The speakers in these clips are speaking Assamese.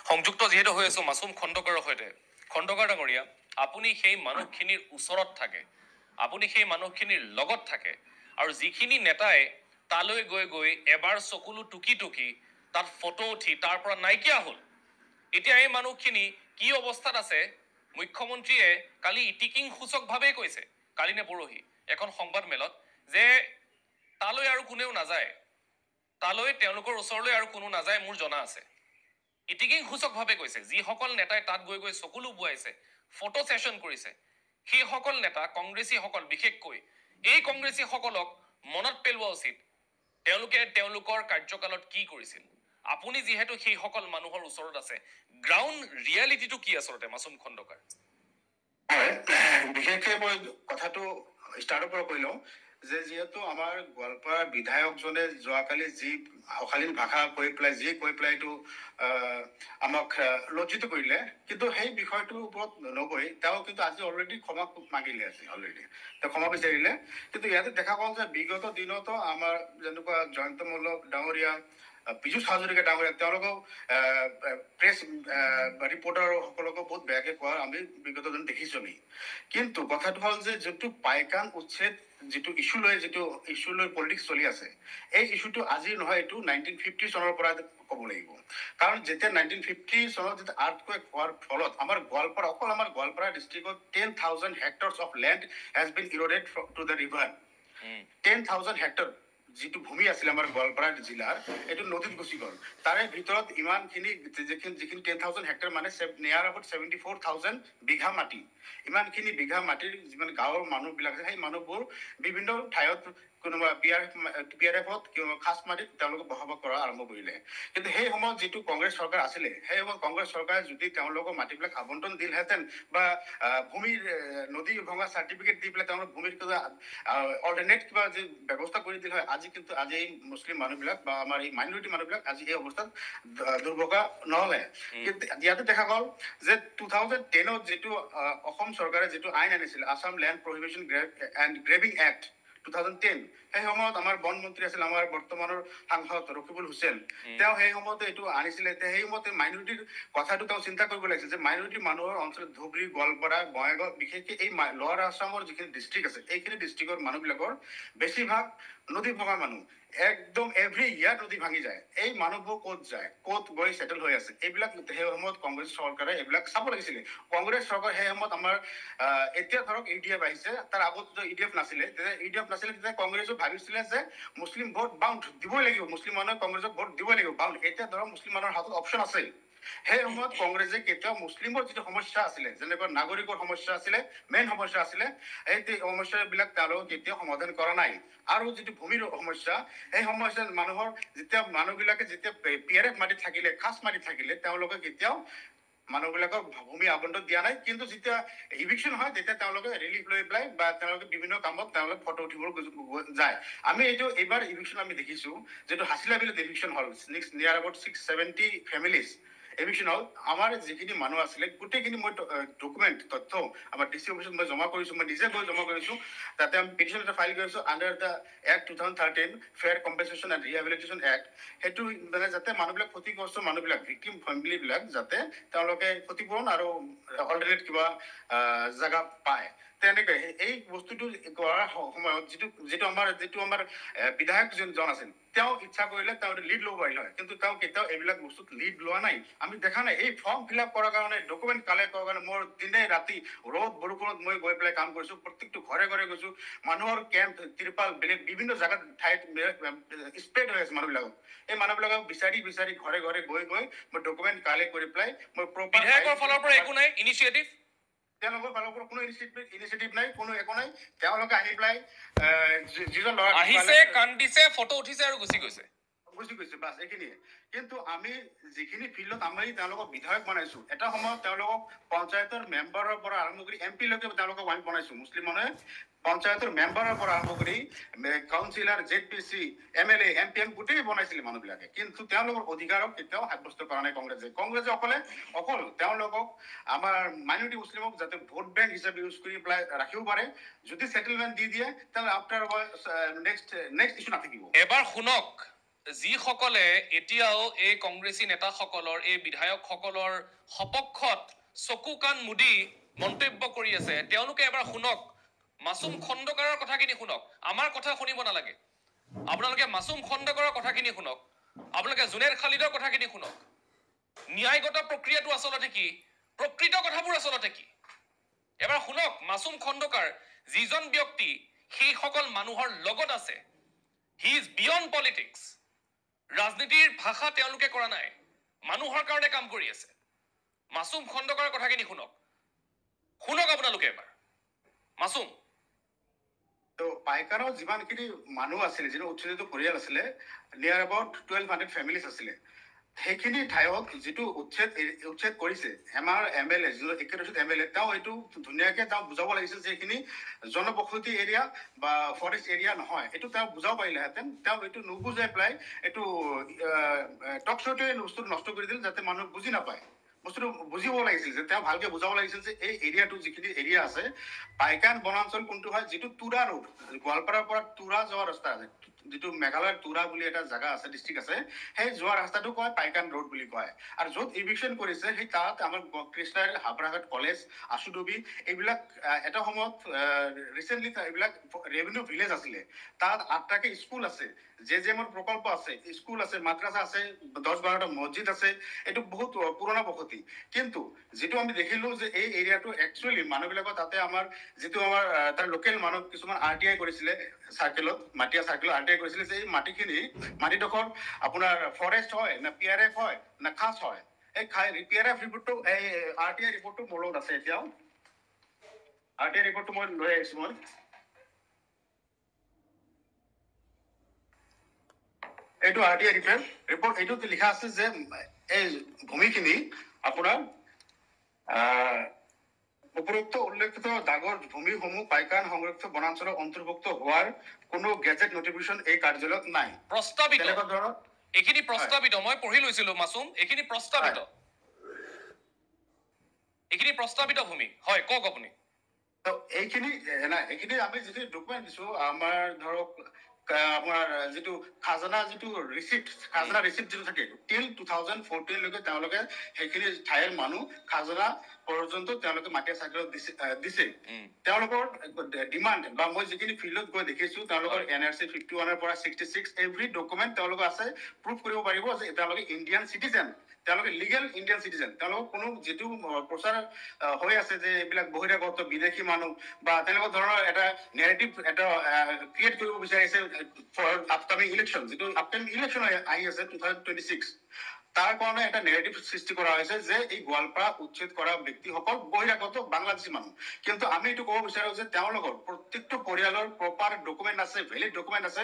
সংযুক্ত যিহেতু হৈ আছো মাছুম খণ্ডকাৰৰ সৈতে। খণ্ডকাৰ ডাঙৰীয়া, আপুনি সেই মানুহখিনিৰ ওচৰত থাকে, আপুনি সেই মানুহখিনিৰ লগত থাকে, আৰু যিখিনি নেতাই তালৈ গৈ গৈ এবাৰ চকুলো টুকি টুকি তাত ফটো উঠি তাৰ পৰা নাইকিয়া হ'ল, এতিয়া এই মানুহখিনি কি অৱস্থাত আছে? মুখ্যমন্ত্ৰীয়ে কালি ইটিকিং সূচকভাৱে কৈছে, কালি নে পৰহি এখন সংবাদ মেলত, যে তালৈ আৰু কোনেও নাযায়, তালৈ তেওঁলোকৰ ওচৰলৈ আৰু কোনো নাযায় মোৰ জনা আছে। ইটিকিং সূচকভাৱে কৈছে। যিসকল নেতাই তাত গৈ গৈ চকুলো বুৱাইছে, ফটো ছেশ্যন কৰিছে, সেইসকল নেতা কংগ্ৰেছীসকল, বিশেষকৈ এই কংগ্ৰেছীসকলক মনত পেলোৱা উচিত তেওঁলোকে তেওঁলোকৰ কাৰ্যকালত কি কৰিছিল। আপুনি যিহেতু সেইসকল মানুহৰ ওচৰত আছে, গ্ৰাউণ্ড ৰিয়েলিটিটো কি আচলতে মাছুম খণ্ডকাৰ? বিশেষকৈ মই কথাটো ষ্টাৰ্টৰ পৰা কৈ লওঁ যে যিহেতু আমাৰ গোৱালপাৰা বিধায়কজনে যোৱাকালি যি অশালীন ভাষা কৈ পেলাই এইটো আমাক লজ্জিত কৰিলে, কিন্তু সেই বিষয়টোৰ ওপৰত নগৈ তেওঁ কিন্তু আজি অলৰেডি ক্ষমা মাগিলে, তেওঁ ক্ষমা বিচাৰিলে। কিন্তু ইয়াতে দেখা গ'ল যে বিগত দিনতো আমাৰ যেনেকুৱা জয়ন্ত মল্ল ডাঙৰীয়া, পীযুষ হাজৰিকা ডাঙৰীয়া, তেওঁলোকক প্ৰেছ ৰিপৰ্টাৰসকলকো বহুত বেয়াকে কোৱা আমি বিগত দিন দেখিছো আমি। কিন্তু কথাটো হ'ল যে যিটো পাইকান উচ্ছেদ যিটো ইছ্যু লৈ পলিটিক্স চলি আছে, এই ইছ্যুটো আজিৰ নহয়, এইটো 1950 চনৰ পৰা ক'ব লাগিব। কাৰণ যেতিয়া 1950 চনত যেতিয়া আৰ্থকুৱেক হোৱাৰ ফলত আমাৰ গোৱালপাৰা ডিষ্ট্ৰিক্টত 10,000 hectares of land has been eroded to the river. 10,000 hectare যিটো ভূমি আছিলে আমাৰ গোৱালপাৰা জিলাৰ, এইটো নদীত গুচি গ'ল। তাৰে ভিতৰত ইমানখিনি যিখিনি 10,000 হেক্টৰ মানে নিয়াৰ এবাউট 74,000 বিঘা মাটি, ইমানখিনি বিঘা মাটিৰ যিমান গাঁৱৰ মানুহবিলাক আছে, সেই মানুহবোৰ বিভিন্ন ঠাইত কোনোবা PRF-ত খাচ মাটিত তেওঁলোকে বসবাস কৰা আৰম্ভ কৰিলে। কিন্তু সেই সময়ত যিটো কংগ্ৰেছ চৰকাৰ আছিলে, সেই সময়ত কংগ্ৰেছ চৰকাৰে যদি তেওঁলোকৰ মাটিবিলাক আবণ্টন দিলহেঁতেন বা ভূমিৰ নদী ভঙা চাৰ্টিফিকেট দি পেলাই তেওঁলোকৰ ভূমিৰ কিবা অল্টাৰনেট কিবা যে ব্যৱস্থা কৰি দিল হয়, আজি এই মুছলিম মানুহবিলাক বা আমাৰ এই মাইনৰিটি মানুহবিলাক আজি এই অৱস্থাত দুৰ্ভগা নহ'লে। কিন্তু ইয়াতে দেখা গ'ল যে 2010ত যিটো অসম চৰকাৰে যিটো আইন আনিছিলে, Assam land prohibition and grabbing act 2010, সেই সময়ত আমাৰ বন মন্ত্ৰী আছিল আমাৰ বৰ্তমানৰ সাংসদ ৰকিবুল হুছেইন। তেওঁ সেই সময়তে এইটো আনিছিলে। সেই সময়তে মাইনৰিটিৰ কথাটো তেওঁ চিন্তা কৰিব লাগিছিল যে মাইনৰিটি মানুহৰ অঞ্চলত ধুবুৰী, গোৱালপাৰা, বঙাইগাঁও, বিশেষকৈ এই লৱাৰ আছামৰ যিখিনি ডিষ্ট্ৰিক্ট আছে, এইখিনি ডিষ্ট্ৰিক্টৰ মানুহবিলাকৰ বেছিভাগ নদী ভঙা মানুহ, একদম এভৰি ইয়াৰ নদী ভাঙি যায়। এই মানুহবোৰ ক'ত যায়, ক'ত গৈ ছেটেল হৈ আছে, এইবিলাক সেই সময়ত কংগ্ৰেছ চৰকাৰে এইবিলাক চাব লাগিছিলে। কংগ্ৰেছ চৰকাৰ সেই সময়ত আমাৰ এতিয়া ধৰক EDF আহিছে, তাৰ আগত EDF নাছিলে, তেতিয়া কংগ্ৰেছো ভাবিছিলে যে মুছলিম ভোট বাউণ্ড দিবই লাগিব, মুছলিম মানুহে কংগ্ৰেছক ভোট দিবই লাগিব বাউণ্ড। এতিয়া ধৰক মুছলিম মানুহৰ হাতত অপশ্যন আছে। সেই সময়ত কংগ্ৰেছে কেতিয়াও মুছলিমৰ যিটো সমস্যা আছিলে, যেনেকৈ নাগৰিকৰ সমস্যা আছিলে, মেইন সমস্যা আছিলে, এই সমস্যাবিলাক তেওঁলোকে কেতিয়াও সমাধান কৰা নাই। আৰু যিটো ভূমিৰ সমস্যা, সেই সমস্যা মানুহবিলাকে যেতিয়া PRF মাটিত থাকিলে, খাচ মাটিত থাকিলে, তেওঁলোকে কেতিয়াও মানুহবিলাকক ভূমি আবণ্টন দিয়া নাই। কিন্তু যেতিয়া ইভিকশ্যন হয়, তেতিয়া তেওঁলোকে ৰিলিফ লৈ পেলাই বা তেওঁলোকে বিভিন্ন কামত তেওঁলোকে ফটো উঠিব যায়। আমি এইবাৰ ইভিকশ্যন আমি দেখিছো, যিটো হাছিলা বিলত ইভিকশ্যন হ'ল, নিয়াৰ এবাউট 670 ফেমিলিজ এভিকশ্যন হ'ল। আমাৰ যিখিনি মানুহ আছিলে গোটেইখিনি মই ডকুমেণ্ট তথ্য আমাৰ DC অফিচত মই জমা কৰিছো, মই নিজে গৈ জমা কৰিছো। তাতে আমি পিটিশ্যন এটা ফাইল কৰিছো under the act 2013 fair compensation and rehabilitation act. সেইটো মানে যাতে মানুহবিলাক ক্ষতিগ্ৰস্ত মানুহবিলাক, ভিক্টিম ফেমিলিবিলাক যাতে তেওঁলোকে ক্ষতিপূৰণ আৰু অল্টাৰনেট কিবা জেগা পায়। তেনেকৈ এই বস্তুটো কৰাৰ সময়ত যিটো আমাৰ বিধায়ক যোনজন আছিল, তেওঁ ইচ্ছা কৰিলে তেওঁ লিড ল'ব পাৰিলে হয়, কিন্তু তেওঁ কেতিয়াও এইবিলাক বস্তুত লিড লোৱা নাই। আমি দেখা নাই এই ফৰ্ম ফিল আপ কৰাৰ কাৰণে, ডকুমেণ্ট কালেক্ট কৰাৰ কাৰণে মই দিনে ৰাতি ৰ'দ বৰষুণত মই গৈ পেলাই কাম কৰিছো। প্ৰত্যেকটো ঘৰে ঘৰে গৈছো, মানুহৰ কেম্প ত্ৰিপাল বেলেগ বিভিন্ন জেগাত ঠাইত স্প্ৰেড হৈ আছে মানুহবিলাকক। এই মানুহবিলাকক বিচাৰি ঘৰে ঘৰে গৈ মই ডকুমেণ্ট কালেক্ট কৰি পেলাই মই বিধায়কৰ ফালৰ পৰা একো নাই ইনিচিয়েটিভ, তেওঁলোকৰ ফালৰ পৰা কোনো ইনিচিয়েটিভ নাই, কোনো একো নাই। তেওঁলোকে আহি পেলাই যিজন ল'ৰা আহিছে, কান্দিছে, ফটো উঠিছে আৰু গুচি গৈছে বাছ এইখিনিয়ে। কিন্তু আমি যিখিনি ফিল্ডত আমি তেওঁলোকক বিধায়ক বনাইছো, এটা সময়ত তেওঁলোকক পঞ্চায়তৰ মেম্বাৰৰ পৰা আৰম্ভ কৰি MP লৈকে তেওঁলোকক আমি বনাইছো। মুছলিম মানুহে পঞ্চায়তৰ মেম্বাৰৰ পৰা আৰম্ভ কৰি কাউন্সিলাৰ, ZPC, MLA, MPM গোটেই বনাইছিলে মানুহবিলাকে। কিন্তু তেওঁলোকৰ অধিকাৰক কেতিয়াও সাব্যস্ত কৰা নাই কংগ্ৰেছে অকল তেওঁলোকক আমাৰ মাইনৰিটি মুছলিমক যাতে ভোট বেংক হিচাপে ইউজ কৰি পেলাই ৰাখিব পাৰে। যদি ছেটেলমেণ্ট দি দিয়ে, তেতিয়াহ'লে আফটাৰ নেক্সট ইছ্যু নাথাকিব। এবাৰ শুনক, যিসকলে এতিয়াও এই কংগ্ৰেছী নেতাসকলৰ এই বিধায়কসকলৰ সপক্ষত চকু কাণ মুদি মন্তব্য কৰি আছে তেওঁলোকে এবাৰ শুনক মাছুম খণ্ডকাৰৰ কথাখিনি শুনক আমাৰ কথা শুনিব নালাগে আপোনালোকে মাছুম খণ্ডকাৰৰ কথাখিনি শুনক আপোনালোকে জুনেৰ খালিদৰ কথাখিনি শুনক ন্যায়গত প্ৰক্ৰিয়াটো আচলতে কি প্ৰকৃত কথাবোৰ আচলতে কি এবাৰ শুনক মাছুম খণ্ডকাৰ যিজন ব্যক্তি সেই সকল মানুহৰ লগত আছে হি ইজ বিয়ণ্ড পলিটিক্স ৰাজনীতিৰ ভাষা তেওঁলোকে কৰা নাই মানুহৰ কাৰণে কাম কৰি আছে মাছুম খণ্ডকাৰৰ কথাখিনি শুনক আপোনালোকে এবাৰ মাছুম তো পাইকাৰৰ যিমানখিনি মানুহ আছিলে যিটো উচ্ছেদিত পৰিয়াল আছিলে নিয়াৰ এবাউট 1200 ফেমিলিজ আছিলে সেইখিনি ঠাইত যিটো উচ্ছেদ কৰিছে আমাৰ MLA যিটো একেদৰে MLA তেওঁ এইটো ধুনীয়াকে তেওঁ বুজাব লাগিছিল যে এইখিনি জনবসতি এৰিয়া বা ফৰেষ্ট এৰিয়া নহয় এইটো তেওঁ বুজাব পাৰিলেহেঁতেন তেওঁ এইটো নুবুজাই পেলাই এইটো টক শ্ব'টোৱে বস্তুটো নষ্ট কৰি দিল যাতে মানুহ বুজি নাপায় বস্তুটো বুজিব লাগিছিল যে তেওঁ ভালকে বুজাব লাগিছিল যে এই এৰিয়াটো যিখিনি এৰিয়া আছে পাইকান বনাঞ্চল কোনটো হয় যিটো তুৰা ৰোড গোৱালপাৰাৰ পৰা তুৰা যোৱা ৰাস্তা আছে যিটো মেঘালয়ৰ তুৰা বুলি এটা জাগা আছে ডিষ্ট্ৰিক্ট আছে সেই যোৱা ৰাস্তাটো কয় পাইকান ৰোড বুলি কয় আৰু য'ত ইভিকশ্যন কৰিছে সেই তাত আমাৰ কৃষ্ণাৰ হাবৰাঘাট কলেজ আশুডুবি এইবিলাক এটা সময়ত ৰিচেণ্টলি এইবিলাক ৰেভিনিউ ভিলেজ আছিলে তাত 8টাকে স্কুল আছে জেজেমৰ প্ৰকল্প আছে স্কুল আছে মাদ্ৰাছা আছে 10-12টা মছজিদ আছে এইটো বহুত পুৰণা বসতি কিন্তু যেটো আমি দেখিলো যে এই এৰিয়াটো একচুয়ালি মানুহবিলাকৰ তাতে আমাৰ যেটো আমাৰ তাৰ লোকেল মানুহ কিছুমান RTI কৰিছিলে সাৰ্কেলত মাটিয়া সাৰ্কেল RTI কৰিছিলে যে এই মাটিখিনি মাটিডোখৰ আপোনাৰ ফৰেষ্ট হয় না PRF হয় না খাস হয় এই PRF ৰিপৰ্টটো এই RTI ৰিপৰ্টটো মোৰ লগত আছে এতিয়াও RTI ৰিপৰ্টটো মই লৈ আহিছো মই এইটো RTI ৰিপৰ্ট এইটোত লিখা আছে যে এই ভূমিখিনি আপোনাৰ উপৰোক্ত উল্লেখিত দাগৰ ভূমিসমূহ পাইকান সংৰক্ষিত বনাঞ্চলৰ অন্তৰ্ভুক্ত হোৱাৰ কোনো গেজেট নটিফিকেশন এই কাৰ্যালয়ত নাই প্ৰস্তাৱিত এখিনি প্ৰস্তাৱিত মই পঢ়ি লৈছিলো মাছুম এখিনি প্ৰস্তাৱিত ভূমি হয় কক আপুনি তো এইখিনি আমি যেটো ডকুমেন্ট দিছো আমাৰ ধৰক আমাৰ যেটো খাজনা যেটো ৰিসিপ্ট যেটো থাকে টিল 2014 লৈকে তেওঁলোকে সেইখিনি ঠাইৰ মানুহ খাজনা পৰ্যন্ত তেওঁলোকে মাটিয়া সাৰ্কেলত দিছে তেওঁলোকৰ ডিমান্ড বা মই যিখিনি ফিল্ডত গৈ দেখিছো তেওঁলোকৰ NRC 51 ৰ পৰা 66 এভৰি ডকুমেন্ট তেওঁলোকৰ আছে প্ৰুফ কৰিব পাৰিব যে তেওঁলোকে ইণ্ডিয়ান সিটিজেন তেওঁলোকে লিগেল ইণ্ডিয়ান সিটিজেন তেওঁলোকৰ কোনো যেটো প্ৰচাৰ হৈ আছে যে এইবিলাক বহিৰাগত বিদেশী মানুহ বা তেনেকুৱা ধৰণৰ এটা নেৰেটিভ এটা ক্ৰিয়েট কৰিব বিচাৰিছে ফৰ আপকামিং ইলেকশ্যন যেটো আপকামিং ইলেকশ্যন আহি আছে 2026 তাৰ কাৰণে এটা নেৰেটিভ সৃষ্টি কৰা হৈছে যে এই গোৱালপাৰা উচ্ছেদ কৰা ব্যক্তিসকল বহিৰাগত বাংলাদেশী মানুহ কিন্তু আমি এইটো ক'ব বিচাৰো যে তেওঁলোকৰ প্ৰত্যেকটো পৰিয়ালৰ প্ৰপাৰ ডকুমেন্ট আছে ভেলিড ডকুমেন্ট আছে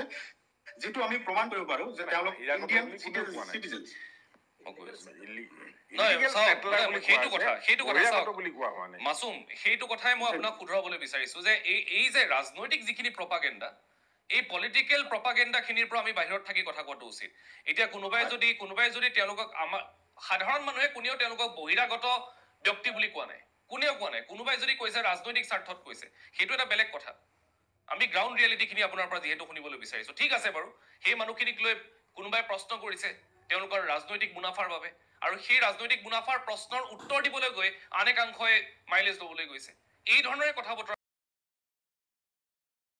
যেটো আমি প্ৰমাণ কৰিব পাৰো যে তেওঁলোক ইণ্ডিয়ান সিটিজেন মাছুম সেইটো কথাই মই আপোনাক শুধৰাবলৈ বিচাৰিছো যে এই যে ৰাজনৈতিক যিখিনি প্ৰপাগেণ্ডা এই পলিটিক্যাল প্ৰপাগেণ্ডাখিনিৰ পৰা আমি বাহিৰত থাকি কথা কোৱাটো উচিত এতিয়া কোনোবাই যদি তেওঁলোকক আমাৰ সাধাৰণ মানুহে কোনেও তেওঁলোকক বহিৰাগত ব্যক্তি বুলি কোৱা নাই কোনোবাই যদি কৈছে ৰাজনৈতিক স্বাৰ্থত কৈছে সেইটো এটা বেলেগ কথা আমি গ্ৰাউণ্ড ৰিয়েলিটিখিনি আপোনাৰ পৰা যিহেতু শুনিবলৈ বিচাৰিছো ঠিক আছে বাৰু সেই মানুহখিনিক লৈ কোনোবাই প্ৰশ্ন কৰিছে তেওঁলোকৰ ৰাজনৈতিক মুনাফাৰ বাবে আৰু সেই ৰাজনৈতিক মুনাফাৰ প্ৰশ্নৰ উত্তৰ দিবলৈ গৈ আন একাংশই মাইলেজ ল'বলৈ গৈছে এই ধৰণৰে কথা বতৰা